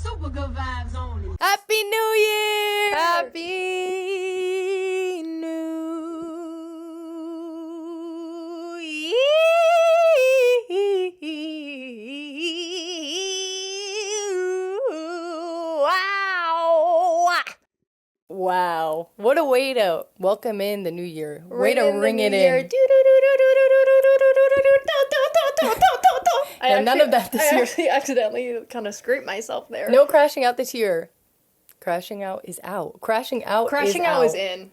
Super good vibes only. Happy New Year! Happy New Year. Wow. What a way to welcome in the new year. Way to ring it in. None of that this year. I actually accidentally kind of scraped myself there. No crashing out this year. Crashing out is out. Crashing out is in.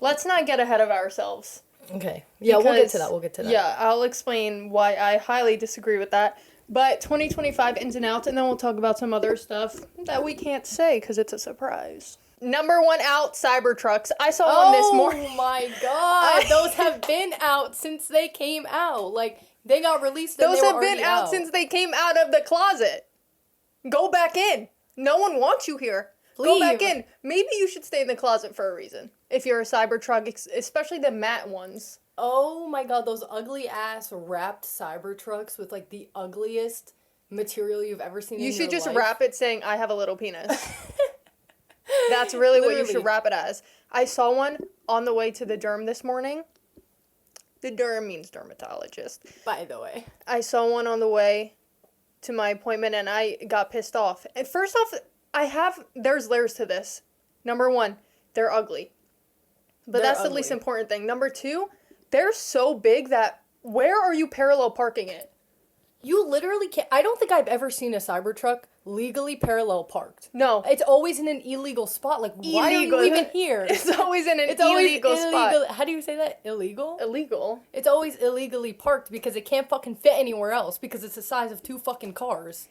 Let's not get ahead of ourselves. Okay. Yeah, we'll get to that. Yeah, I'll explain why I highly disagree with that. But 2025 ins and outs, and then we'll talk about some other stuff that we can't say because it's a surprise. Number one out, Cybertrucks. I saw one this morning. Oh my god. Those have been out since they came out. Like, they got released and Those they were have been already out since they came out of the closet. Go back in. No one wants you here. Go back in. Maybe you should stay in the closet for a reason. If you're a Cybertruck, especially the matte ones. Oh my god, those ugly ass wrapped Cybertrucks with like the ugliest material you've ever seen in your life. You should just wrap it saying, I have a little penis. That's really what you should wrap it as. I saw one on the way to the derm this morning. The derm means dermatologist. By the way. I saw one on the way to my appointment and I got pissed off. And first off, there's layers to this. Number one, they're ugly. But that's the least important thing. Number two, they're so big that where are you parallel parking it? You literally can't. I don't think I've ever seen a Cybertruck legally parallel parked. No. It's always in an illegal spot. Like, why are you even here? It's always in an illegal spot. How do you say that? Illegal? Illegal. It's always illegally parked because it can't fucking fit anywhere else because it's the size of 2 fucking cars.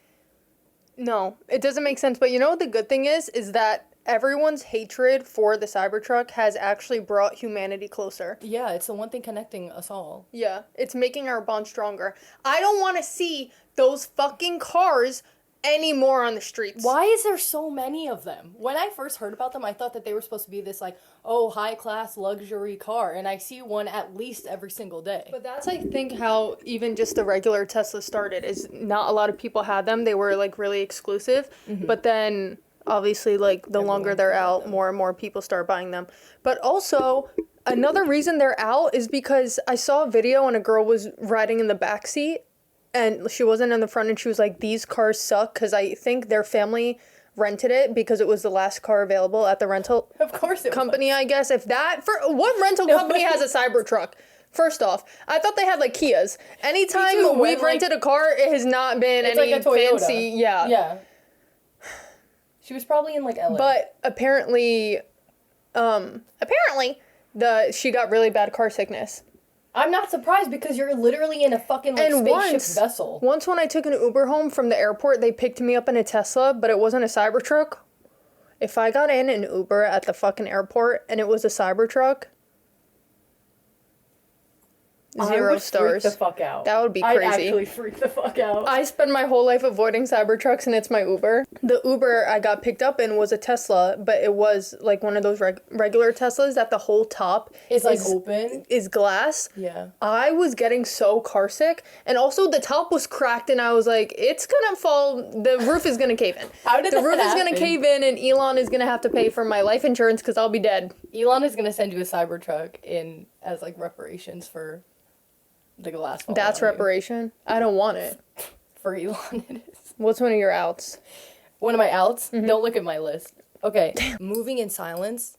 No, it doesn't make sense. But you know what the good thing is that everyone's hatred for the Cybertruck has actually brought humanity closer. Yeah, it's the one thing connecting us all. Yeah, it's making our bond stronger. I don't want to see those fucking cars anymore on the streets. Why is there so many of them? When I first heard about them, I thought that they were supposed to be this, like, high-class luxury car, and I see one at least every single day. But that's, I think, how even just the regular Tesla started, is not a lot of people had them. They were, like, really exclusive. Mm-hmm. But then, obviously, like, the longer they're out, more and more people start buying them. But also, another reason they're out is because I saw a video and a girl was riding in the backseat, and she wasn't in the front, and she was like, these cars suck, because I think their family rented it because it was the last car available at the rental company, I guess. What rental company has a Cybertruck? First off, I thought they had, like, Kias. Anytime we've rented a car, it has not been any like a Toyota. fancy, yeah. She was probably in, like, LA. But apparently, she got really bad car sickness. I'm not surprised because you're literally in a fucking, like, spaceship vessel. Once when I took an Uber home from the airport, they picked me up in a Tesla, but it wasn't a Cybertruck. If I got in an Uber at the fucking airport and it was a Cybertruck, 0 stars. Freak the fuck out. That would be crazy. I'd actually freak the fuck out. I spend my whole life avoiding Cybertrucks and it's my Uber. The Uber I got picked up in was a Tesla, but it was like one of those regular Teslas that the whole top is like open. Is glass. Yeah. I was getting so car sick, and also the top was cracked and I was like, it's gonna fall, the roof is gonna cave in. How did the that roof happen? is gonna cave in and Elon is gonna have to pay for my life insurance because I'll be dead. Elon is gonna send you a Cybertruck as like reparations for the glass fall. That's reparation? I don't want it. For Elon it is. What's one of your outs? One of my outs? Mm-hmm. Don't look at my list. Okay. Moving in silence,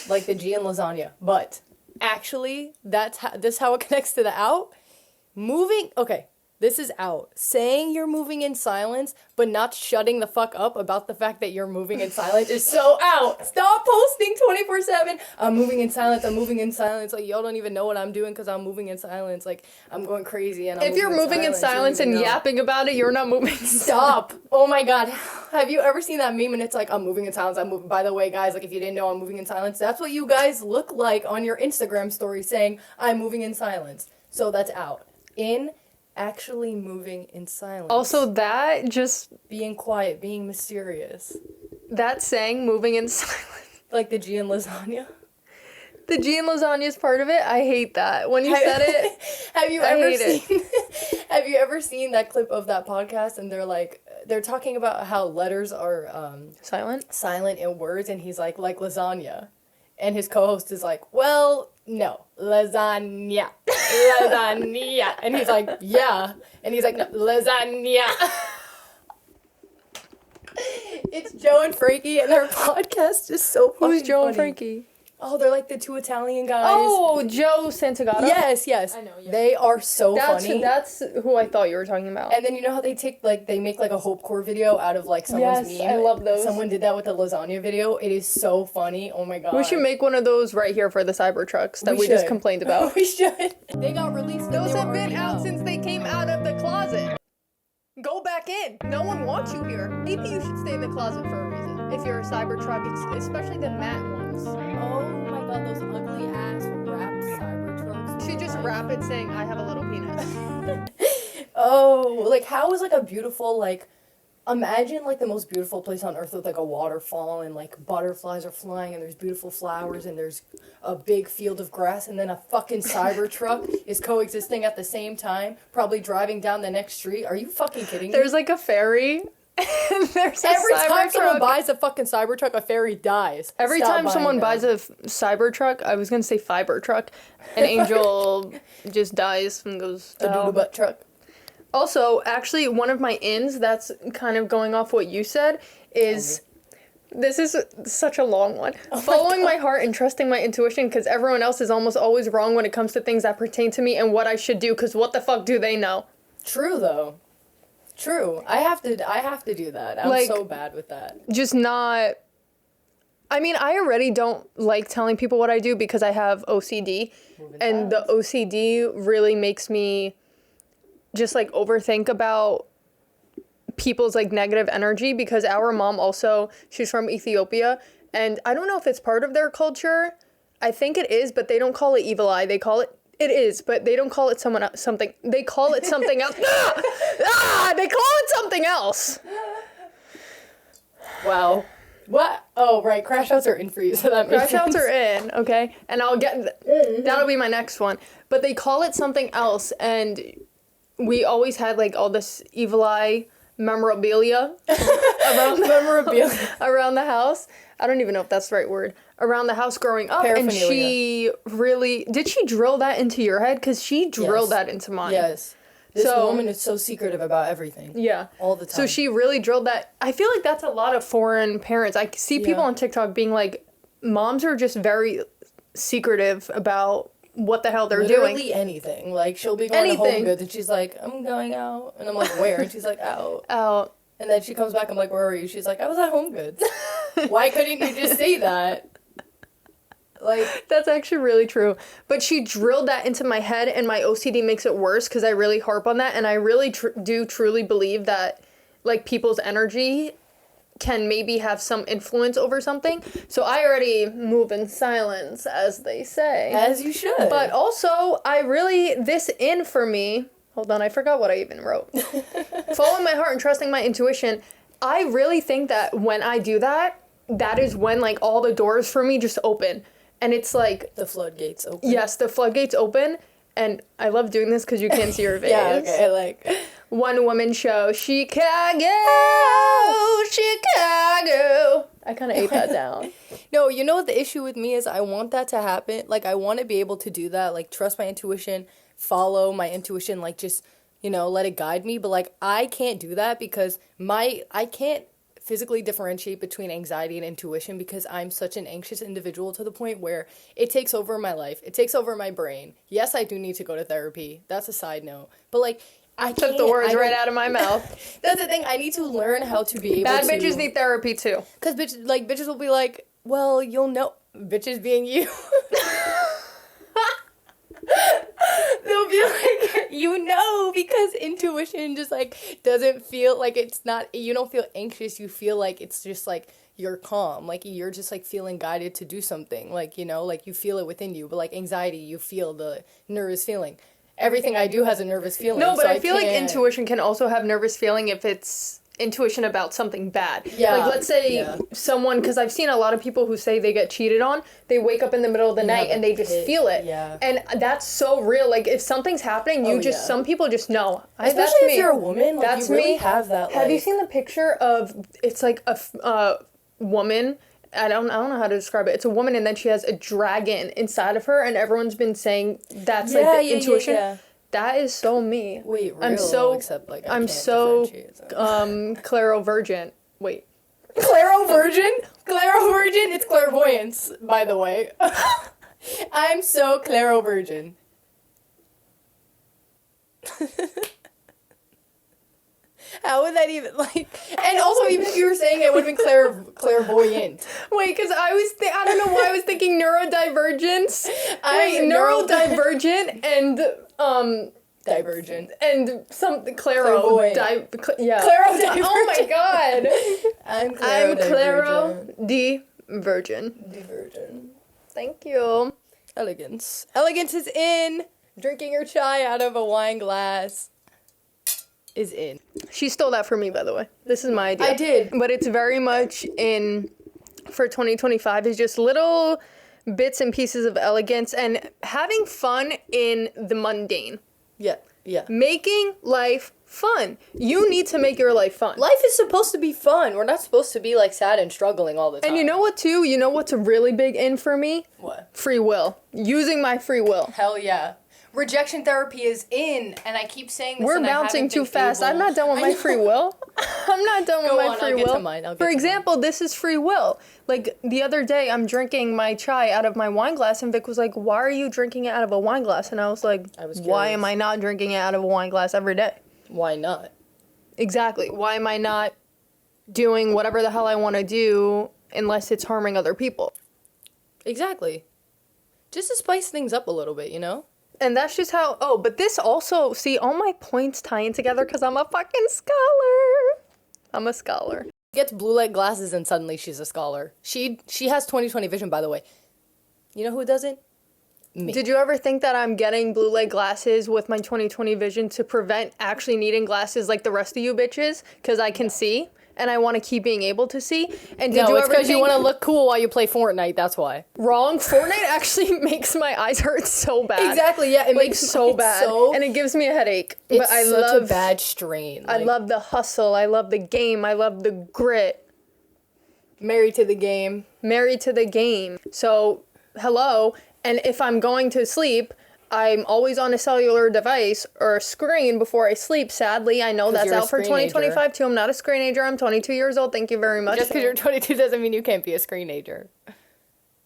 like the G in lasagna. But actually, this is how it connects to the out. This is out. Saying you're moving in silence, but not shutting the fuck up about the fact that you're moving in silence is so out. Stop posting 24/7. I'm moving in silence. Like, y'all don't even know what I'm doing because I'm moving in silence. Like, I'm going crazy. And if you're moving in silence and yapping about it, you're not moving. Stop. Oh my god. Have you ever seen that meme and it's like, I'm moving in silence. By the way, guys, like, if you didn't know I'm moving in silence, that's what you guys look like on your Instagram story saying, I'm moving in silence. So that's out. Actually moving in silence. Also, that just... being quiet, being mysterious. That saying, moving in silence. Like the G in lasagna? The G in lasagna is part of it. I hate that. When you said it, Have you ever seen that clip of that podcast and they're talking about how letters are silent in words, and he's like lasagna, and his co-host is like, well, no, lasagna, lasagna, and he's like, yeah, and he's like, no, lasagna. It's Joe and Frankie, and their podcast is so fucking Who's Joe funny. and Frankie? Oh, they're like the two Italian guys. Oh, Joe Santagato? Yes. I know, yeah. They are so funny. That's who I thought you were talking about. And then you know how they make like a Hope Core video out of like someone's meme? I love those. Someone did that with the lasagna video. It is so funny. Oh my god. We should make one of those right here for the Cybertrucks that we just complained about. We should. They got released. Those have been out since they came out of the closet. Go back in. No one wants you here. Maybe you should stay in the closet for a reason. If you're a Cybertruck, especially the matte ones. Oh my god, those ugly ass wrapped Cybertrucks. You should just wrap it saying, I have a little penis. Oh, like how is like a beautiful, like, imagine like the most beautiful place on earth with like a waterfall and like butterflies are flying and there's beautiful flowers and there's a big field of grass, and then a fucking Cybertruck is coexisting at the same time, probably driving down the next street. Are you fucking kidding me? There's like a ferry. There's Every time someone buys a fucking Cybertruck, a fairy dies. Every time someone buys a Cybertruck, I was gonna say fiber truck, an angel just dies and goes a doodle butt truck. Also, actually, one of my ins that's kind of going off what you said is, this is such a long one. Following my heart and trusting my intuition, because everyone else is almost always wrong when it comes to things that pertain to me and what I should do, because what the fuck do they know? True, though. True. I have to do that. I'm so bad with that. Just not... I mean, I already don't like telling people what I do because I have OCD. And the OCD really makes me just, like, overthink about people's, like, negative energy, because our mom also, she's from Ethiopia, and I don't know if it's part of their culture. I think it is, but they don't call it evil eye. They call it... It is, but they don't call it something. They call it something else. They call it something else. Wow. What? Oh, right. Crash outs are in for you, so that makes sense. Crash outs are in, okay? And I'll get... That'll be my next one. But they call it something else, and we always had, like, all this evil eye memorabilia around the house. I don't even know if that's the right word. Around the house growing up. And she really... Did she drill that into your head? Because she drilled that into mine. Yes. This woman is so secretive about everything. Yeah. All the time. So she really drilled that. I feel like that's a lot of foreign parents. I see people on TikTok being like, moms are just very secretive about what the hell they're doing. Literally anything. Like, she'll be going to Home Goods and she's like, I'm going out. And I'm like, where? And she's like, out. Out. And then she comes back, I'm like, where are you? She's like, I was at Home Goods. Why couldn't you just say that? Like, that's actually really true. But she drilled that into my head, and my OCD makes it worse because I really harp on that, and I really do truly believe that, like, people's energy can maybe have some influence over something. So I already move in silence, as they say. As you should. But also, this in for me... Hold on, I forgot what I even wrote. Following my heart and trusting my intuition. I really think that when I do that, that is when, like, all the doors for me just open. And it's like... The floodgates open. Yes, the floodgates open. And I love doing this because you can't see your face. Yeah, okay, like... One woman show, Chicago, Chicago. I kind of ate that down. No, you know what the issue with me is? I want that to happen. Like, I want to be able to do that. Like, trust my intuition, follow my intuition, like, just, you know, let it guide me. But, like, I can't do that because I can't physically differentiate between anxiety and intuition because I'm such an anxious individual to the point where it takes over my life. It takes over my brain. Yes, I do need to go to therapy. That's a side note. But, like, I took the words right out of my mouth. That's the thing. I need to learn how to be able Bad to... Bad bitches need therapy, too. Because bitches will be like, well, you'll know... Bitches being you. They'll be like, you know, because intuition just, like, doesn't feel like it's not... You don't feel anxious. You feel like it's just, like, you're calm. Like, you're just, like, feeling guided to do something. Like, you know, like, you feel it within you. But, like, anxiety, you feel the nervous feeling. Everything I do has a nervous feeling. No, but I feel like intuition can also have nervous feeling if intuition about something bad. Yeah. Like, let's say someone, because I've seen a lot of people who say they get cheated on, they wake up in the middle of the night and they just feel it. Yeah. And that's so real. Like, if something's happening, some people just know. Especially if you're a woman, like, that's you really me. have that, Have you seen the picture of, it's like a woman, I don't know how to describe it. It's a woman and then she has a dragon inside of her and everyone's been saying that's like the intuition. Yeah. That is so me. Wait, real, I'm so clairovirgent. Wait. Clairovirgin? Clairovirgin? It's clairvoyance, by the way. I'm so clairovirgin. How would that even, like... And also, even if you were saying it would have been clairvoyant. Wait, because I don't know why I was thinking neurodivergence. Neurodivergent and... Divergent. And something... Clairodivergent. Oh my god. I'm clairodivergent. Divergent. Thank you. Elegance. Elegance is in. Drinking your chai out of a wine glass is in. She stole that from me, by the way. This is my idea. I did. But it's very much in, for 2025, is just little bits and pieces of elegance and having fun in the mundane. Yeah. Making life fun. You need to make your life fun. Life is supposed to be fun. We're not supposed to be, like, sad and struggling all the time. And you know what, too? You know what's a really big in for me? What? Free will. Using my free will. Hell yeah. Rejection therapy is in, and I keep saying this. We're bouncing too fast. I'm not done with my free will. I'm not done with my free will. Get to mine. For example, this is free will. Like, the other day, I'm drinking my chai out of my wine glass, and Vic was like, why are you drinking it out of a wine glass? And I was like, why am I not drinking it out of a wine glass every day? Why not? Exactly. Why am I not doing whatever the hell I want to do unless it's harming other people? Exactly. Just to spice things up a little bit, you know? And that's just how, but this also, see, all my points tying together because I'm a fucking scholar. I'm a scholar. Gets blue light glasses and suddenly she's a scholar. She has 20/20 vision, by the way. You know who doesn't? Me. Did you ever think that I'm getting blue light glasses with my 20/20 vision to prevent actually needing glasses like the rest of you bitches? Because I can see. And I want to keep being able to see. And did you ever because you want to look cool while you play Fortnite. That's why. Wrong. Fortnite actually makes my eyes hurt so bad. Exactly. Yeah, it makes so bad, and it gives me a headache. It's such a bad strain. I love the hustle. I love the game. I love the grit. Married to the game. Married to the game. So, hello. And if I'm going to sleep, I'm always on a cellular device or a screen before I sleep. Sadly, I know that's out for 2025 too. I'm not a screenager. I'm 22 years old. Thank you very much. Just because you're 22 doesn't mean you can't be a screenager.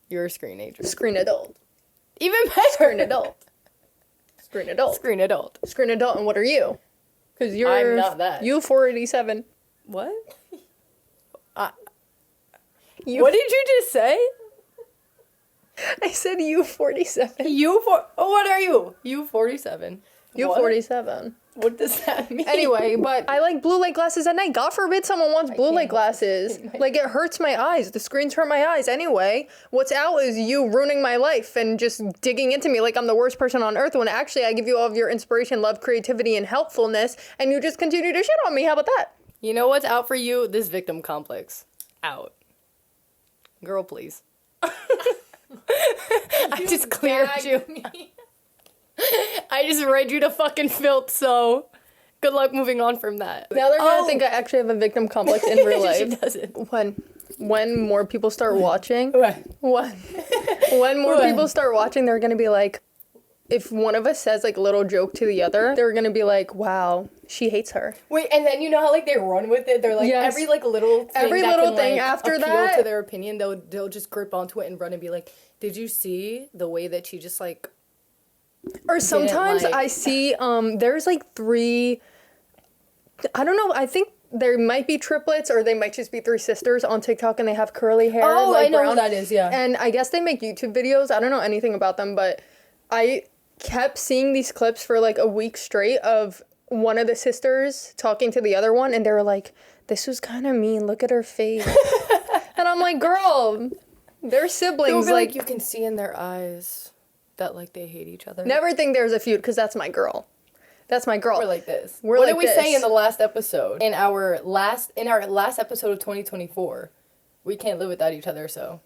You're a screenager. Screen adult. Even better. Screen adult. Screen adult. Screen adult. Screen adult. And what are you? Because I'm not that. You 487. What? What did you just say? I said U47. What are you? U47. U47. What does that mean? Anyway, but I like blue light glasses at night. God forbid someone wants blue light glasses. Like, it hurts my eyes. The screens hurt my eyes. Anyway, what's out is you ruining my life and just digging into me like I'm the worst person on earth when actually I give you all of your inspiration, love, creativity, and helpfulness, and you just continue to shit on me. How about that? You know what's out for you? This victim complex. Out. Girl, please. I just cleared you. I just read you to fucking filth, so good luck moving on from that. Now they're gonna think I actually have a victim complex in real life. She doesn't. When more people start watching, when more When? people start watching, they're gonna be like, if one of us says like a little joke to the other, they're gonna be like, wow, she hates her. Wait, and then you know how like they run with it? They're like every like little thing after appeal that to their opinion, they'll just grip onto it and run and be like, did you see the way that she just like... Or sometimes I see, there's like 3, I don't know, I think there might be triplets or they might just be 3 sisters on TikTok and they have curly hair. Oh, like I know brown. who that is, yeah. And I guess they make YouTube videos. I don't know anything about them, but I kept seeing these clips for like a week straight of one of the sisters talking to the other one and they were like, this was kind of mean, look at her face. And I'm like, girl, they're siblings. Like you can see in their eyes that like they hate each other. Never think there's a feud because that's my girl. That's my girl. We're like this. We're what like did we this. say in the last episode? In our last episode of 2024, we can't live without each other, so.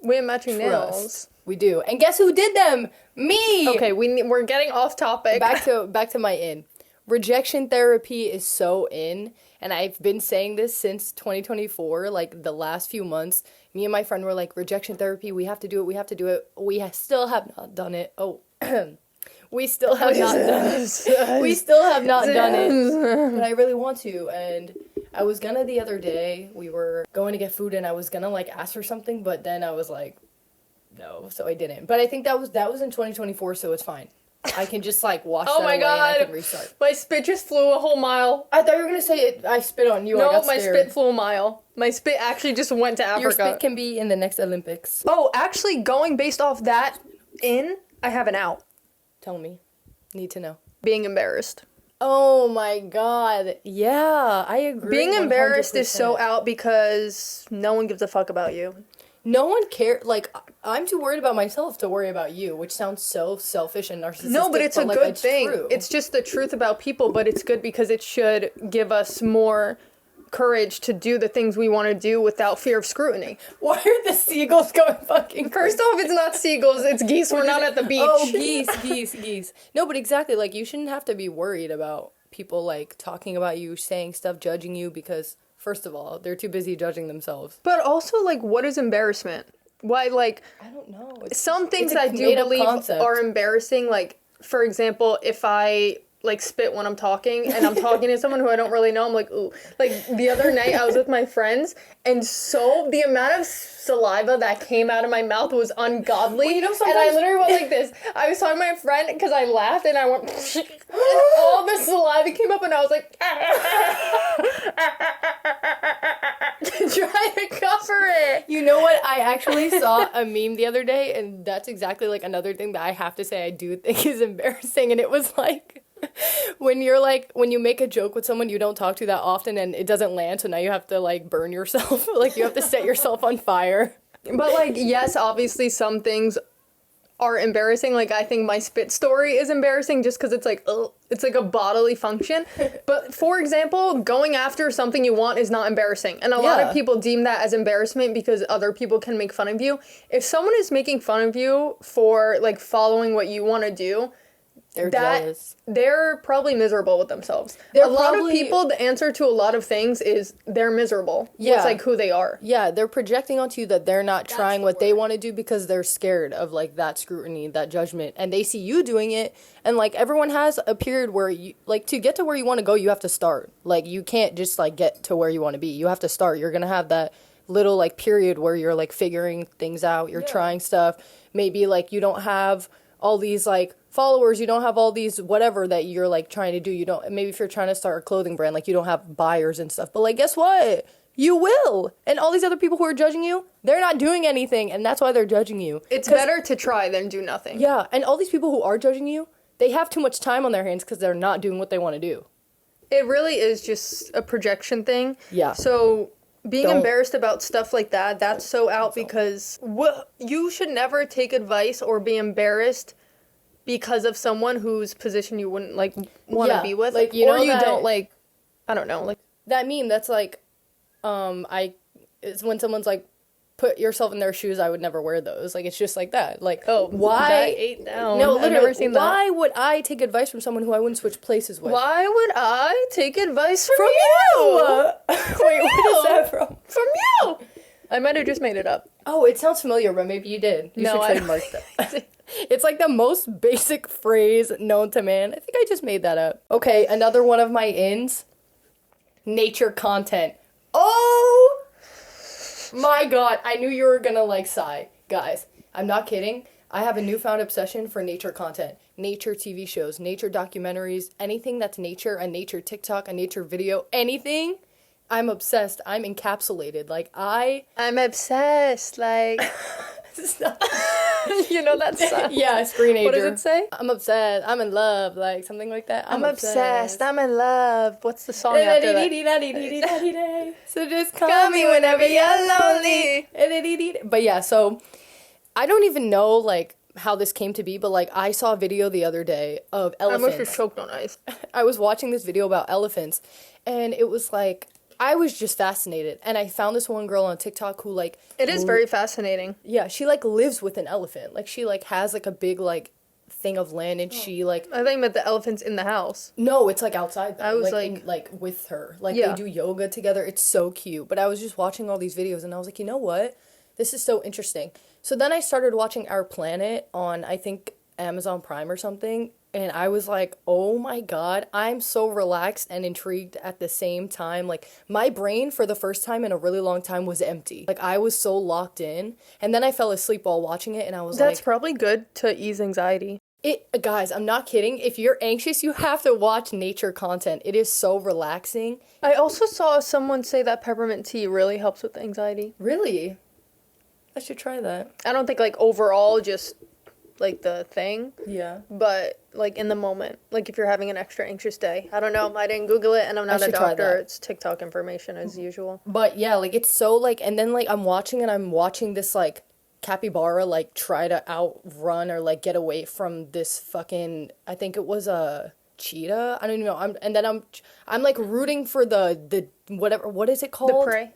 We have matching Trust. nails. We do. And guess who did them? Me! Okay, we're getting off topic. Back to my in. Rejection therapy is so in, and I've been saying this since 2024, like the last few months. Me and my friend were like, rejection therapy, we have to do it. We still have not done it. Oh, we still have not done it. We still have not done it, but I really want to. And I was gonna the other day, we were going to get food, and I was gonna like ask her something, but then I was like, no, so I didn't. But I think that was in 2024, so it's fine. I can just like wash that away and I can restart. My spit just flew a whole mile. I thought you were gonna say it. I spit on you. No, I got my scared. spit flew a mile. My spit actually just went to Africa. Your spit can be in the next Olympics. Oh, actually, going based off that I have an out. Tell me. Need to know. Being embarrassed. Oh my god. Yeah, I agree. Being embarrassed 100%. is so out because no one gives a fuck about you. No one cares. Like, I'm too worried about myself to worry about you, which sounds so selfish and narcissistic. No, but it's a like, good thing. True. It's just the truth about people, but it's good because it should give us more courage to do the things we want to do without fear of scrutiny. Why are the seagulls going fucking First off, it's not seagulls, it's geese. We're not at the beach. Oh, geese. No, but exactly, like, you shouldn't have to be worried about people, like, talking about you, saying stuff, judging you, because, first of all, they're too busy judging themselves. But also, like, what is embarrassment? Why, like... I don't know. Some things it's a I do made-up believe concept. are embarrassing. Like, for example, if I... like spit when I'm talking and I'm talking to someone who I don't really know, I'm like, ooh. Like the other night I was with my friends and so the amount of saliva that came out of my mouth was ungodly. Well, you know, and I literally went like this. I was talking to my friend because I laughed and I went and all the saliva came up and I was like trying to cover it. You know what? I actually saw a meme the other day and that's exactly like another thing that I have to say I do think is embarrassing, and it was like when you make a joke with someone you don't talk to that often and it doesn't land, so now you have to like burn yourself. Like you have to set yourself on fire. But like, yes, obviously some things are embarrassing. Like I think my spit story is embarrassing just because it's like, ugh, it's like a bodily function. But for example, going after something you want is not embarrassing. And a lot of people deem that as embarrassment because other people can make fun of you. If someone is making fun of you for like following what you want to do, They're jealous. They're probably miserable with themselves. A lot of people, the answer to a lot of things is they're miserable. Yeah. It's like who they are. Yeah, they're projecting onto you that they're not trying what they want to do because they're scared of like that scrutiny, that judgment, and they see you doing it. And like everyone has a period where you like to get to where you want to go, you have to start. Like you can't just like get to where you want to be. You have to start. You're gonna have that little like period where you're like figuring things out. You're trying stuff. Maybe like you don't have all these like followers, you don't have all these whatever that you're like trying to do. You don't, maybe if you're trying to start a clothing brand, like you don't have buyers and stuff, but like guess what, you will. And all these other people who are judging you, they're not doing anything, and that's why they're judging you. It's better to try than do nothing. Yeah, and all these people who are judging you, they have too much time on their hands because they're not doing what they want to do. It really is just a projection thing. Yeah. So being embarrassed about stuff like that, that's so out because you should never take advice or be embarrassed because of someone whose position you wouldn't like want to be with, like you or know you that, don't like. I don't know, like that meme. That's like, it's when someone's like, put yourself in their shoes. I would never wear those. Like it's just like that. Like why? That ate down. No, I've literally. never seen that. Why would I take advice from someone who I wouldn't switch places with? Why would I take advice from you? Wait, what is that from? From you. I might have just made it up. Oh, it sounds familiar, but maybe you did. You should trademark that. It's like the most basic phrase known to man. I think I just made that up. Okay, another one of my ins. Nature content. Oh my god, I knew you were gonna like sigh. Guys, I'm not kidding. I have a newfound obsession for nature content. Nature TV shows, nature documentaries, anything that's nature, a nature TikTok, a nature video, anything. I'm obsessed. I'm encapsulated. Like I'm obsessed. Like you know that song? Yeah, Screenager. What does it say? I'm obsessed. I'm in love. Like something like that. I'm obsessed. I'm in love. What's the song after that? So just call me whenever you're lonely. But yeah, so I don't even know like how this came to be, but like I saw a video the other day of I almost elephants. just choked on ice. I was watching this video about elephants, and it was like I was just fascinated, and I found this one girl on TikTok who like It is very fascinating. yeah, she like lives with an elephant. Like she like has like a big like thing of land, and she like I think about the elephants in the house. no, it's like outside though. I was like with her. Like Yeah. they do yoga together. It's so cute. But I was just watching all these videos and I was like, you know what? This is so interesting. So then I started watching Our Planet on I think Amazon Prime or something. And I was like, oh my God, I'm so relaxed and intrigued at the same time. Like, my brain for the first time in a really long time was empty. Like, I was so locked in. And then I fell asleep while watching it, and I was That's like, probably good to ease anxiety. guys, I'm not kidding. If you're anxious, you have to watch nature content. It is so relaxing. I also saw someone say that peppermint tea really helps with anxiety. Really? I should try that. I don't think, like, overall, just, like, the thing. Yeah. But, like, in the moment. Like, if you're having an extra anxious day. I don't know. I didn't Google it, and I'm not a should try doctor. that. It's TikTok information, as usual. But yeah, like, it's so, like, and then, like, I'm watching this, like, capybara, like, try to outrun or, like, get away from this fucking, I think it was a cheetah. I don't even know. I'm like, rooting for the whatever, what is it called? The prey.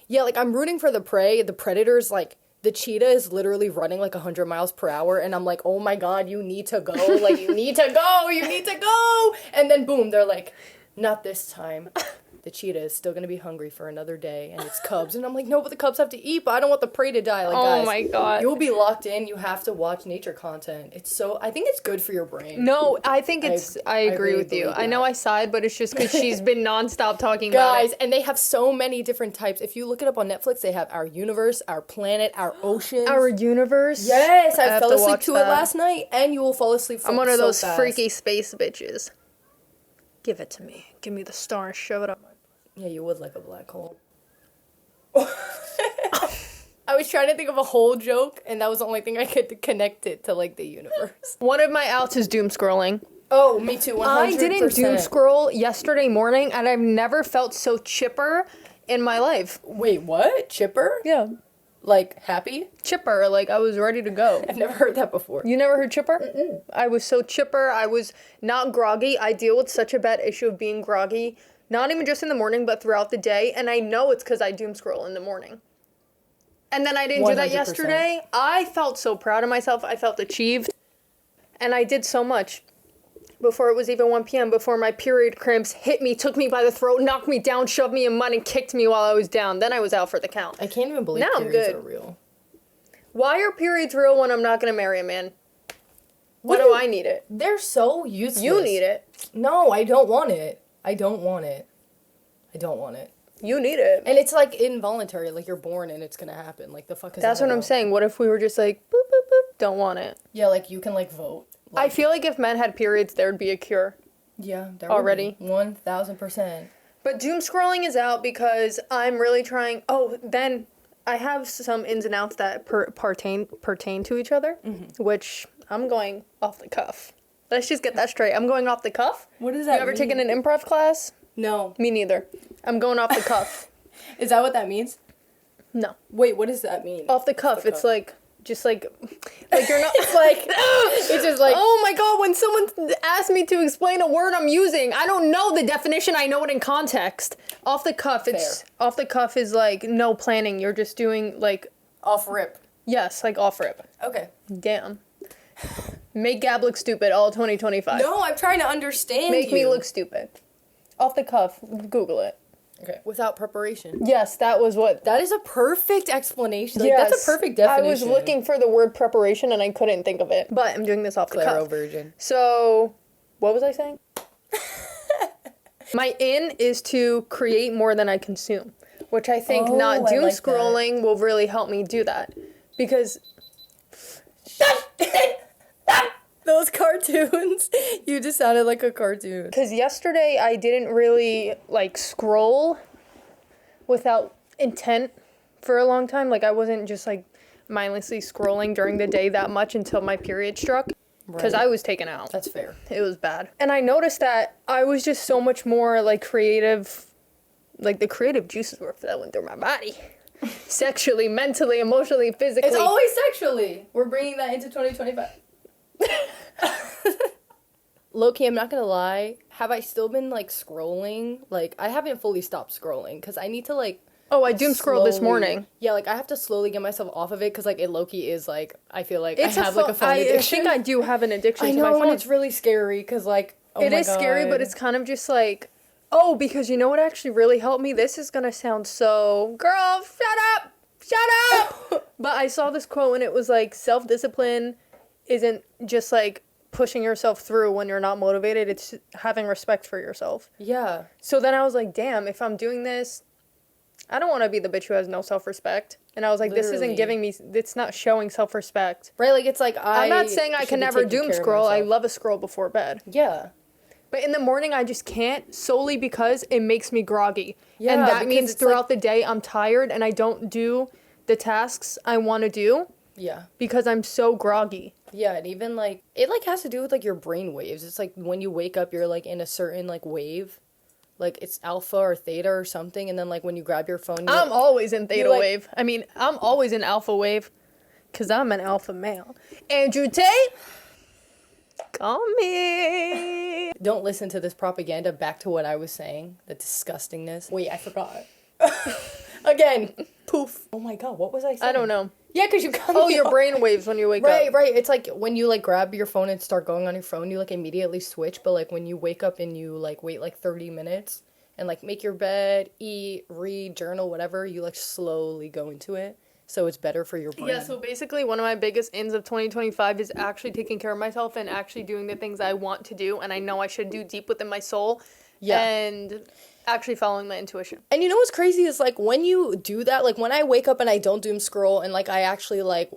Yeah, like, I'm rooting for the prey. The predators, like, the cheetah is literally running like 100 miles per hour, and I'm like, oh my God, you need to go. Like, you need to go. And then boom, they're like, not this time. The cheetah is still going to be hungry for another day, and it's cubs. And I'm like, no, but the cubs have to eat, but I don't want the prey to die. Like, Oh guys, my God. you'll be locked in. You have to watch nature content. I think it's good for your brain. No, I think it's. I agree really with you. believe I know that. I sighed, but it's just because she's been nonstop talking about Guys, it. and they have so many different types. If you look it up on Netflix, they have Our Universe, Our Planet, Our Oceans. Our universe. Yes, I have fell to asleep watch to that. it last night, and you will fall asleep I'm one of so those fast. freaky space bitches. Give it to me. Give me the star and shove it up my butt. Yeah, you would like a black hole. I was trying to think of a whole joke, and that was the only thing I could connect it to, like, the universe. One of my outs is doom scrolling. Oh, me too, 100%. I didn't doom scroll yesterday morning, and I've never felt so chipper in my life. Wait, what? Chipper? Yeah. Like, happy? Chipper, like I was ready to go. I've never heard that before. You never heard chipper? Mm-mm. I was so chipper. I was not groggy. I deal with such a bad issue of being groggy, not even just in the morning, but throughout the day. And I know it's because I doom scroll in the morning. And then I didn't do that 100%. yesterday. I felt so proud of myself. I felt achieved. And I did so much. Before it was even 1 p.m., before my period cramps hit me, took me by the throat, knocked me down, shoved me in mud, and kicked me while I was down. Then I was out for the count. I can't even believe Now I'm periods good. are real. Why are periods real when I'm not going to marry a man? Why do I need it? They're so useless. You need it. No, I don't want it. I don't want it. You need it. And it's, like, involuntary. Like, you're born and it's gonna happen. Like, the fuck is That's that what I'm about? saying. What if we were just like, boop, boop, boop, don't want it? Yeah, like, you can, like, vote. I feel like if men had periods, there would be a cure. Yeah, there Already. 1,000%. But doom scrolling is out because I'm really trying. Oh, then I have some ins and outs that pertain to each other, which I'm going off the cuff. Let's just get that straight. I'm going off the cuff. What does You ever taken an improv class? No. Me neither. I'm going off the cuff. Is that what that means? No. Wait, what does that mean? Off the cuff. It's like, just like you're not. It's like, it's just like, Oh my God, when someone asks me to explain a word I'm using, I don't know the definition, I know it in context. Off the cuff, off the cuff is like no planning. You're just doing like, off rip. yes, like off rip. Okay. Damn. Make Gab look stupid all 2025. No, I'm trying to understand Make you. me look stupid. Off the cuff, Google it. Okay. Without preparation. Yes, that was what. That is a perfect explanation. Like, that's a perfect definition. I was looking for the word preparation and I couldn't think of it. But I'm doing this off the Claro cuff. virgin. So, what was I saying? My in is to create more than I consume, which I think Oh, not I doom like scrolling will really help me do that. Because Those cartoons. You just sounded like a cartoon. yesterday I didn't really like scroll without intent for a long time. Like I wasn't just like mindlessly scrolling during the day that much until my period struck. Because Right. I was taken out. That's fair. It was bad. And I noticed that I was just so much more like creative, like the creative juices were flowing through my body. Sexually, mentally, emotionally, physically. It's always sexually. We're bringing that into 2025. Low-key, I'm not gonna lie. Have I still been, like, scrolling? Like, I haven't fully stopped scrolling, because I need to, like... Oh, I doom scrolled this morning. Yeah, like, I have to slowly get myself off of it, because, like, it low-key is, like, I feel like I have, like, a phone addiction. I think I do have an addiction to my phone. I know, it's really scary, because, like, it is scary, but it's kind of just, like... Oh, because you know what actually really helped me? This is gonna sound so... Girl, shut up! Shut up! But I saw this quote, and it was, like, self-discipline isn't just, like... pushing yourself through when you're not motivated, it's having respect for yourself. Yeah. So then I was like, damn, if I'm doing this, I don't want to be the bitch who has no self-respect. And I was like, This isn't giving me, it's not showing self-respect. Right, like, it's like, I'm not saying I can never doom scroll. I love a scroll before bed. Yeah. But in the morning, I just can't, solely because it makes me groggy. Yeah, and that means throughout the day, I'm tired and I don't do the tasks I want to do. Yeah. Because I'm so groggy. Yeah, and even, like, it, like, has to do with, like, your brain waves. It's, like, when you wake up, you're, like, in a certain, like, wave. Like, it's alpha or theta or something, and then, like, when you grab your phone... I'm always in theta wave. I mean, I'm always in alpha wave, because I'm an alpha male. Andrew Tate, call me. Don't listen to this propaganda. Back to what I was saying. The disgustingness. Wait, I forgot. Again. Poof. Oh, my God, what was I saying? I don't know. Yeah, because you come... Oh, your brain waves when you wake up. Right. It's like when you, like, grab your phone and start going on your phone, you, like, immediately switch. But, like, when you wake up and you, like, wait, like, 30 minutes and, like, make your bed, eat, read, journal, whatever, you, like, slowly go into it. So it's better for your brain. Yeah, so basically one of my biggest ends of 2025 is actually taking care of myself and actually doing the things I want to do and I know I should do deep within my soul. Yeah. And... actually following my intuition. And you know what's crazy is, like, when you do that, like, when I wake up and I don't doom scroll and, like, I actually, like,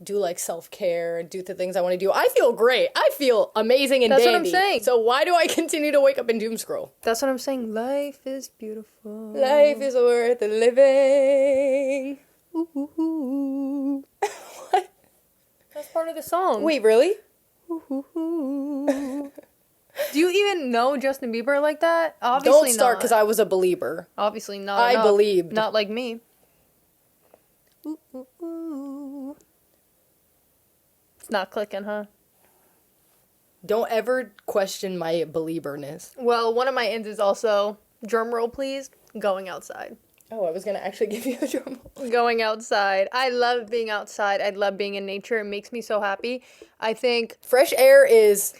do, like, self-care and do the things I want to do, I feel great. I feel amazing and dandy. That's what I'm saying. So why do I continue to wake up and doom scroll? That's what I'm saying. Life is beautiful. Life is worth living. Ooh, ooh, ooh. What? That's part of the song. Wait, really? Ooh, ooh, ooh. Do you even know Justin Bieber like that? Obviously Don't start, because I was a believer. Obviously not. I enough. believed. Not like me. Ooh, ooh, ooh. It's not clicking, huh? Don't ever question my believerness. Well, one of my ends is also, drum roll please, going outside. Oh, I was going to actually give you a drum roll. Going outside. I love being outside. I love being in nature. It makes me so happy. I think... fresh air is...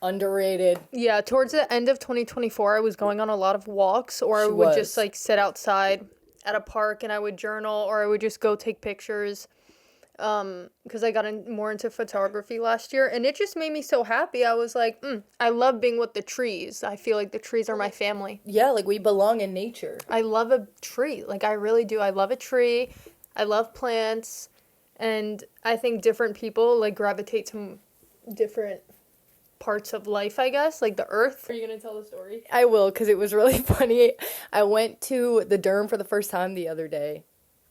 underrated. Yeah, towards the end of 2024, I was going on a lot of walks, or I would just, like, sit outside at a park and I would journal, or I would just go take pictures, because I got more into photography last year, and it just made me so happy. I was like, I love being with the trees. I feel like the trees are my family. Yeah, like, we belong in nature. I love a tree. Like, I really do. I love a tree. I love plants, and I think different people, like, gravitate to different... parts of life, I guess, like the earth. Are you gonna tell the story? I will, because it was really funny. I went to the derm for the first time the other day.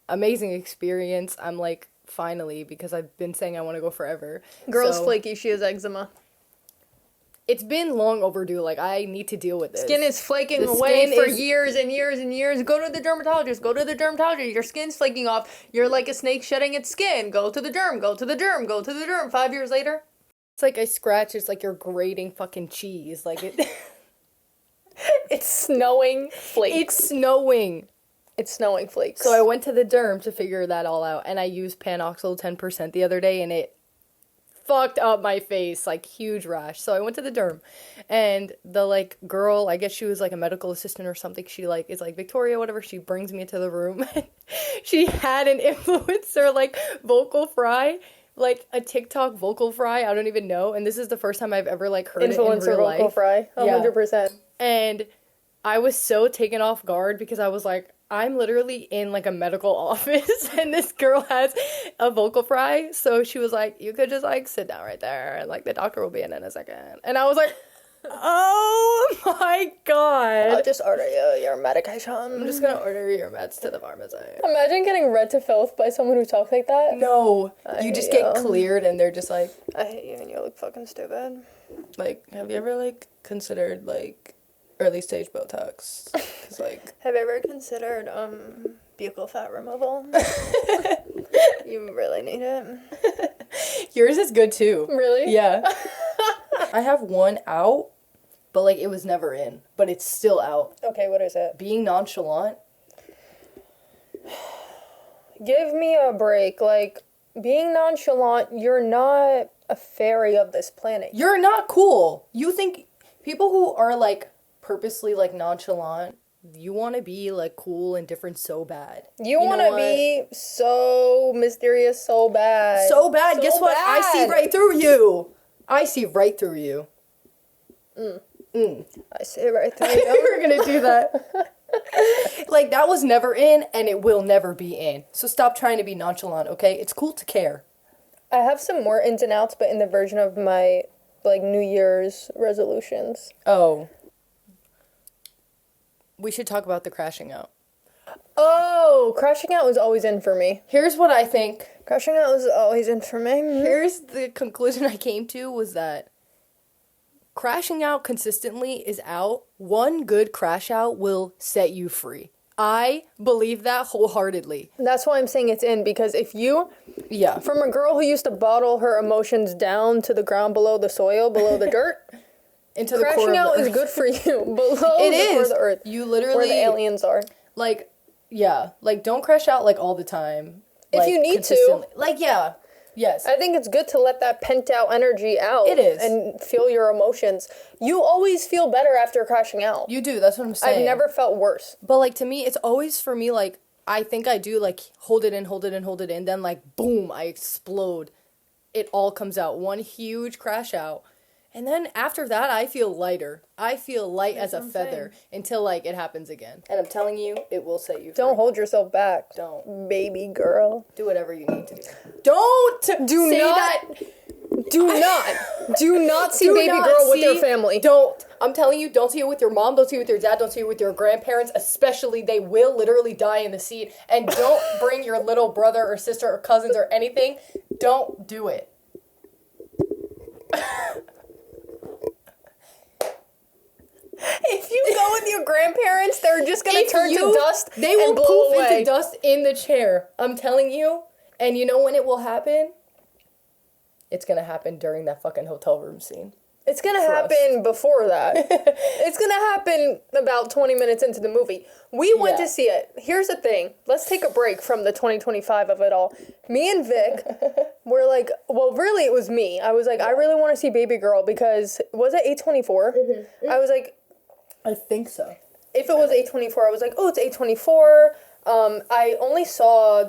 Amazing experience. I'm like, finally, because I've been saying I want to go forever. Girl's flaky. She has eczema. It's been long overdue. Like, I need to deal with this. Skin is flaking away for years and years and years. Go to the dermatologist. Go to the dermatologist. Your skin's flaking off. You're like a snake shedding its skin. Go to the derm. Go to the derm. Go to the derm. 5 years later. It's like I scratch, it's like you're grating fucking cheese. Like, it... it's snowing flakes. It's snowing. It's snowing flakes. So I went to the derm to figure that all out, and I used Panoxyl 10% the other day, and it fucked up my face, like, huge rash. So I went to the derm, and the, like, girl, I guess she was, like, a medical assistant or something, she, like, is, like, Victoria, whatever, she brings me into the room, and she had an influencer, like, vocal fry, like, a TikTok vocal fry, I don't even know, and this is the first time I've ever, like, heard it in real life. Influencer vocal fry, 100%. Yeah. And I was so taken off guard, because I was like, I'm literally in, like, a medical office, and this girl has a vocal fry, so she was like, you could just, like, sit down right there, and, like, the doctor will be in a second. And I was like, oh my god. I'll just order you your medication. I'm just gonna order your meds to the pharmacy. Imagine getting read to filth by someone who talks like that. No. You just get cleared, and they're just like, I hate you, and you look fucking stupid. Like, have you ever, like, considered, like, early stage Botox? Cause, like... Have you ever considered, Buccal fat removal. You really need it. Yours is good too. Really? Yeah. I have one out, but like it was never in, but it's still out. Okay, what is it? Being nonchalant. Give me a break. Like, being nonchalant, you're not a fairy of this planet. You're not cool. You think people who are like purposely like nonchalant, you want to be like cool and different so bad. You want to be so mysterious so bad. So bad. So Guess what? bad. I see right through you. I see right through you. I see right through you. We're gonna do that. Like, that was never in, and it will never be in. So stop trying to be nonchalant, okay? It's cool to care. I have some more ins and outs, but in the version of my, like, New Year's resolutions. Oh. We should talk about the crashing out. Oh, crashing out was always in for me. Here's what I think. Crashing out was always in for me. Here's the conclusion I came to was that crashing out consistently is out. One good crash out will set you free. I believe that wholeheartedly. That's why I'm saying it's in, because if you, Yeah. from a girl who used to bottle her emotions down to the ground below the soil, below the dirt, Into the core of crashing the out is earth. good for you. Below It the core is. of the earth. You literally, Where the aliens are. like, yeah, like, don't crash out, like, all the time. If Like, you need to. consistently. Like, yeah. Yes. I think it's good to let that pent out energy out. It is. And feel your emotions. You always feel better after crashing out. You do, that's what I'm saying. I've never felt worse. But, like, to me, it's always for me, like, I think I do, like, hold it in, then, like, boom, I explode. It all comes out. One huge crash out. And then after that, I feel lighter. I feel light as a feather until, like, it happens again. And I'm telling you, it will set you free. Don't hold yourself back. Don't. Baby girl. Do whatever you need to do. Don't Do say not that. Do not see Do baby not girl with see- your family. Don't. I'm telling you, don't see it with your mom, don't see it with your dad, don't see it with your grandparents, especially they will literally die in the seat. And don't bring your little brother or sister or cousins or anything. Don't do it. If you go with your grandparents, they're just gonna turn to dust. They will and blow poof away. into dust in the chair. I'm telling you. And you know when it will happen? It's gonna happen during that fucking hotel room scene. It's gonna happen before that. It's gonna happen about 20 minutes into the movie. We went to see it. Here's the thing. Let's take a break from the 2025 of it all. Me and Vic were like, well, really, it was me. I was like, I really want to see Baby Girl because, was it A24? Mm-hmm. I was like, I think so. if it was A24, I was like, oh, it's A24. I only saw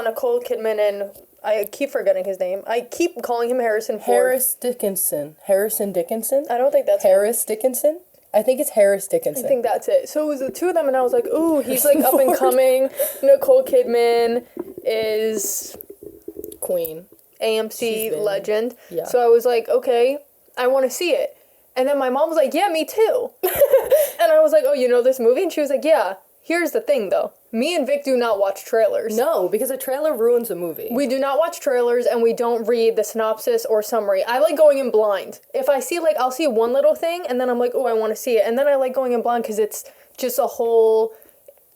Nicole Kidman and I keep forgetting his name. I keep calling him Harrison Ford. Harrison Dickinson. I don't think that's Harris Dickinson? I think it's Harris Dickinson. I think that's it. So it was the two of them, and I was like, ooh, he's like up and coming. Nicole Kidman is Queen. AMC legend. Yeah. So I was like, okay, I want to see it. And then my mom was like, yeah, me too. And I was like, oh, you know this movie? And she was like, yeah. Here's the thing, though. Me and Vic do not watch trailers. No, because a trailer ruins a movie. We do not watch trailers, and we don't read the synopsis or summary. I like going in blind. If I see, like, I'll see one little thing, and then I'm like, oh, I want to see it. And then I like going in blind because it's just a whole...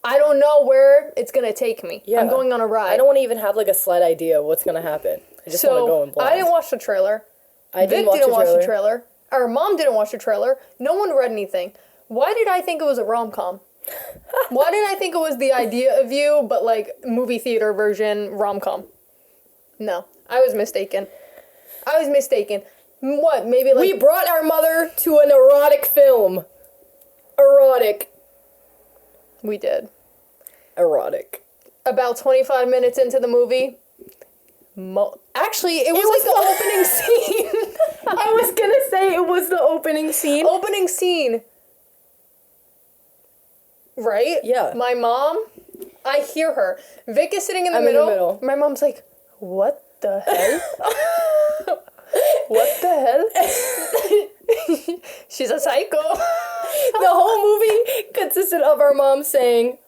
I don't know where it's going to take me. Yeah. I'm going on a ride. I don't want to even have, like, a slight idea of what's going to happen. I just want to go in blind. I didn't watch the trailer. Vic didn't watch the trailer. Our mom didn't watch the trailer. No one read anything. Why did I think it was a rom-com? Why did I think it was The Idea of You, but like movie theater version rom-com? No, I was mistaken. What, maybe like... We brought our mother to an erotic film. Erotic. We did. Erotic. About 25 minutes into the movie... Actually, it was like the opening scene. I was gonna say it was the opening scene. Opening scene. Right? Yeah. My mom, I hear her. Vic is sitting in the middle. My mom's like, what the hell? What the hell? She's a psycho. The whole movie consisted of our mom saying,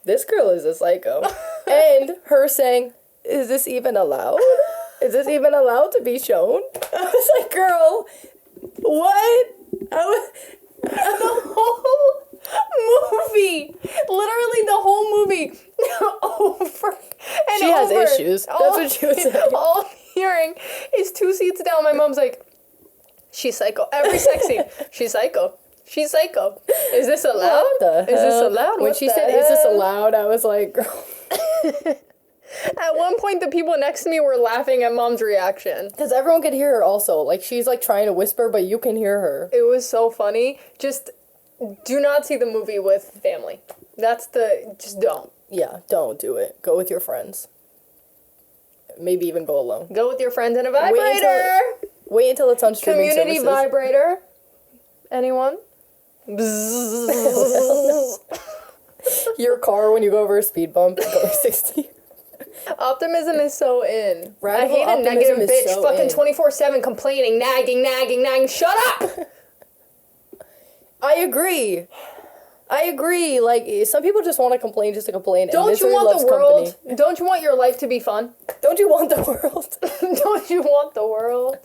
this girl is a psycho. And her saying, is this even allowed? Is this even allowed to be shown? I was like, girl, what? The whole movie, literally the whole issues. That's what she was saying. All I'm hearing is 2 seats down. My mom's like, she's psycho. Every sex scene, she's psycho. She's psycho. Is this allowed? What the Is this hell? allowed? When What she the said, "Is this hell?" allowed?" I was like, "Girl." At one point, the people next to me were laughing at mom's reaction. Because everyone could hear her also. Like, she's, like, trying to whisper, but you can hear her. It was so funny. Just do not see the movie with family. Just don't. Yeah, don't do it. Go with your friends. Maybe even go alone. Go with your friends and a vibrator. Wait until it's on streaming Community services. vibrator. Anyone? Bzzz. Your car when you go over a speed bump going 60. Optimism is so in. Radical I hate a optimism negative is bitch so fucking in. 24/7 complaining, nagging. Shut up! I agree. Like, some people just want to complain just to complain. And Don't you misery want loves the world? company. Don't you want your life to be fun? Don't you want the world? Don't you want the world?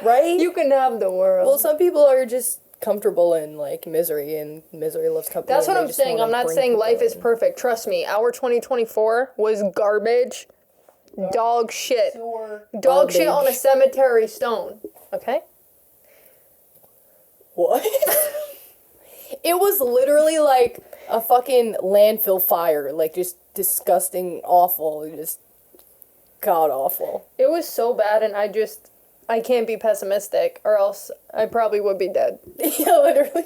Right? You can have the world. Well, some people are just comfortable in, like, misery, and misery loves company. That's what and I'm they just saying. wanna I'm not bring saying people life is in. perfect. Trust me. Our 2024 was garbage. Dog shit. Dog shit on a Garbage. cemetery stone. Okay? What? It was literally like a fucking landfill fire. Like, just disgusting, awful, just god awful. It was so bad, and I can't be pessimistic, or else I probably would be dead. Yeah, literally.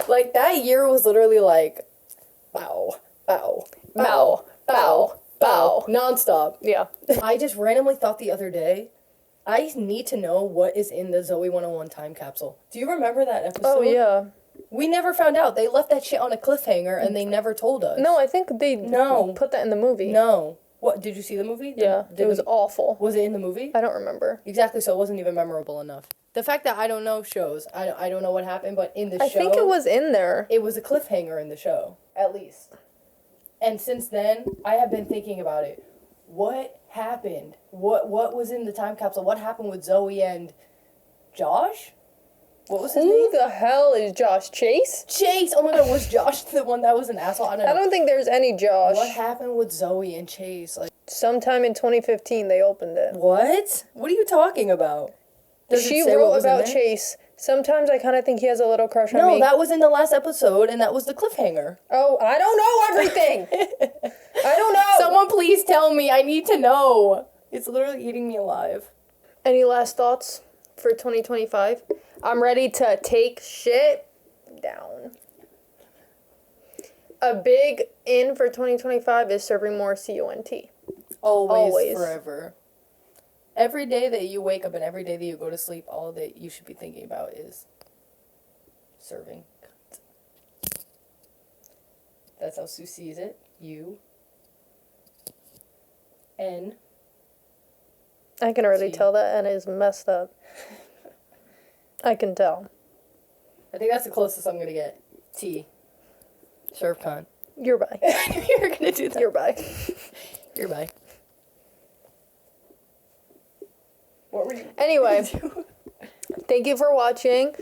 Like, that year was literally like, bow, bow, bow, bow, bow, nonstop. Yeah. I just randomly thought the other day, I need to know what is in the Zoe 101 time capsule. Do you remember that episode? Oh, yeah. We never found out. They left that shit on a cliffhanger and they never told us. No, I think they No. put that in the movie. No. What, did you see the movie? Yeah, it was awful. Was it in the movie? I don't remember. Exactly, so it wasn't even memorable enough. The fact that I don't know shows, I don't know what happened, but in the show... I think it was in there. It was a cliffhanger in the show, at least. And since then, I have been thinking about it. What happened? What was in the time capsule? What happened with Zoe and Josh? What was his name? Who the hell is Josh? Chase? Chase! Oh my god, was Josh the one that was an asshole? I don't know. I don't think there's any Josh. What happened with Zoe and Chase? Like, Sometime in 2015 they opened it. what? What are you talking about? Does it She say what wrote was in about there? Chase. Sometimes I kind of think he has a little crush on No, me. that was in the last episode, and that was the cliffhanger. Oh, I don't know everything. I don't know. Someone please tell me. I need to know. It's literally eating me alive. Any last thoughts for 2025? I'm ready to take shit down. A big in for 2025 is serving more CONT. Always, forever. Every day that you wake up and every day that you go to sleep, all that you should be thinking about is serving. That's how Sue sees it. You. N. I can already T. tell that N is messed up. I can tell. I think that's the closest I'm going to get. T. Serve con. You're bi. You're going to do that. You're bi. You're bi. What were you? Anyway, thank you for watching.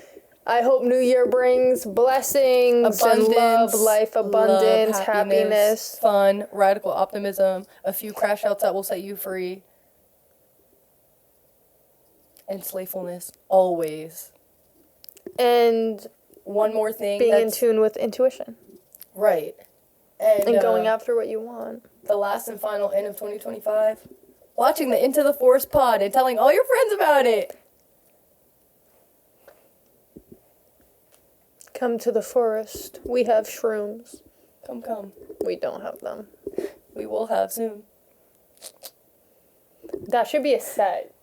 I hope New Year brings blessings and love, life, abundance, love, happiness. Fun, radical optimism, a few crash outs that will set you free, and slayfulness, always. And One more thing. being in tune with intuition. Right. And going after what you want. The last and final end of 2025. Watching the Into the Forest pod and telling all your friends about it. Come to the forest. We have shrooms. Come. We don't have them. We will have soon. That should be a set.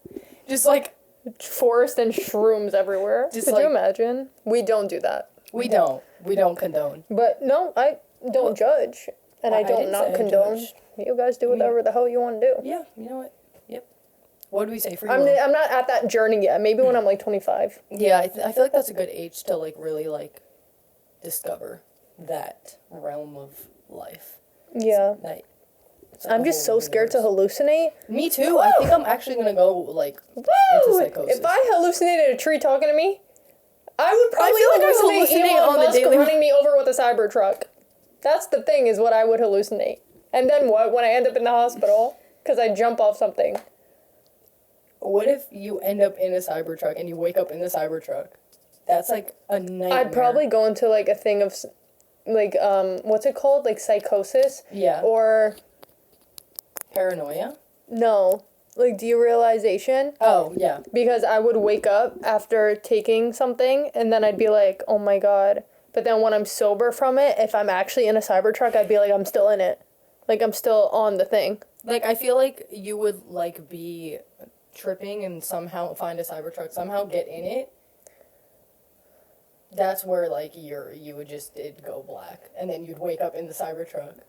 Just like, Forest and shrooms everywhere. Just Could like- you imagine? We don't do that. we don't condone. But no, I don't judge. And I I don't didn't not say I condone. judged. You guys do whatever the hell you want to do. Yeah, you know what? Yep. What do we say? Free I'm will. not at that journey yet. Maybe when I'm like 25. Yeah, I feel like that's a good age to like really like discover that realm of life. Yeah. That, it's like I'm a just whole so scared to universe. hallucinate. Me too. I think I'm actually gonna go like into Woo! psychosis. If I hallucinated a tree talking to me, I would probably feel like I hallucinate hallucinate Elon on the Musk daily- running me over with a Cybertruck. That's the thing, is what I would hallucinate. And then what? When I end up in the hospital, because I jump off something. What if you end up in a Cybertruck and you wake up in the Cybertruck? That's like a nightmare. I'd probably go into like a thing of like what's it called? Like psychosis? Yeah. Or paranoia? no. Like derealization. Oh, yeah. Because I would wake up after taking something and then I'd be like, oh my god. But then when I'm sober from it, if I'm actually in a Cybertruck, I'd be like, I'm still in it. Like, I'm still on the thing. Like, I feel like you would, like, be tripping and somehow find a Cybertruck, somehow get in it. That's where, like, you would just, it'd go black. And then you'd wake up in the Cybertruck.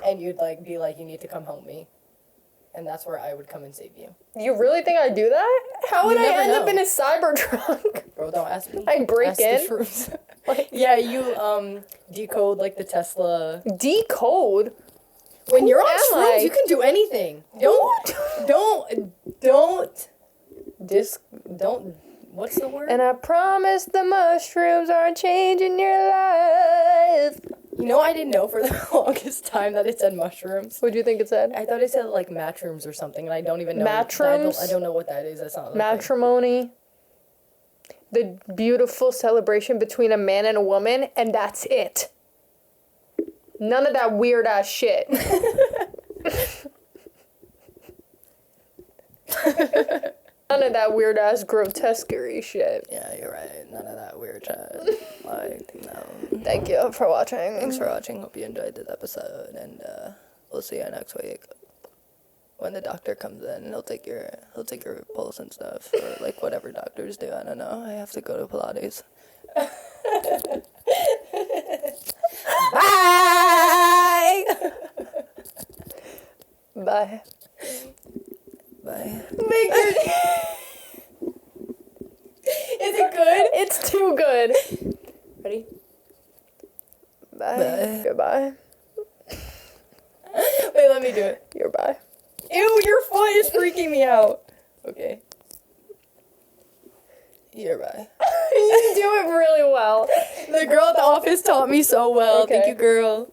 And you'd, like, be like, you need to come help me. And that's where I would come and save you. You really think I'd do that? How would I end up in a Cybertruck? Bro, don't ask me. I'd break ask in. The shrooms. Yeah, you, decode, like, the Tesla. Decode? When Who you're on am shrooms, I? you can do anything. Don't, what's the word? And I promise the mushrooms are changing your life. You know, I didn't know for the longest time that it said mushrooms. What do you think it said? I thought it said, like, matrooms or something, and I don't even know. Matrooms? I don't know what that is. That's not Matrimony. The beautiful celebration between a man and a woman, and that's it. None of that weird ass shit. None of that weird ass grotesquerie shit. Yeah, you're right. None of that weird shit. Like, no. Thank you for watching. Thanks for watching. Hope you enjoyed this episode, and we'll see you next week. When the doctor comes in, he'll take your pulse and stuff, or like whatever doctors do. I don't know. I have to go to Pilates. Bye. Bye. Bye. Is it good? It's too good. Ready? Bye. Bye. Goodbye. Wait, let me do it. You're bye. Ew, your foot is freaking me out. Okay. You're bye. You do it really well. The girl at the office taught me so well. Okay. Thank you, girl.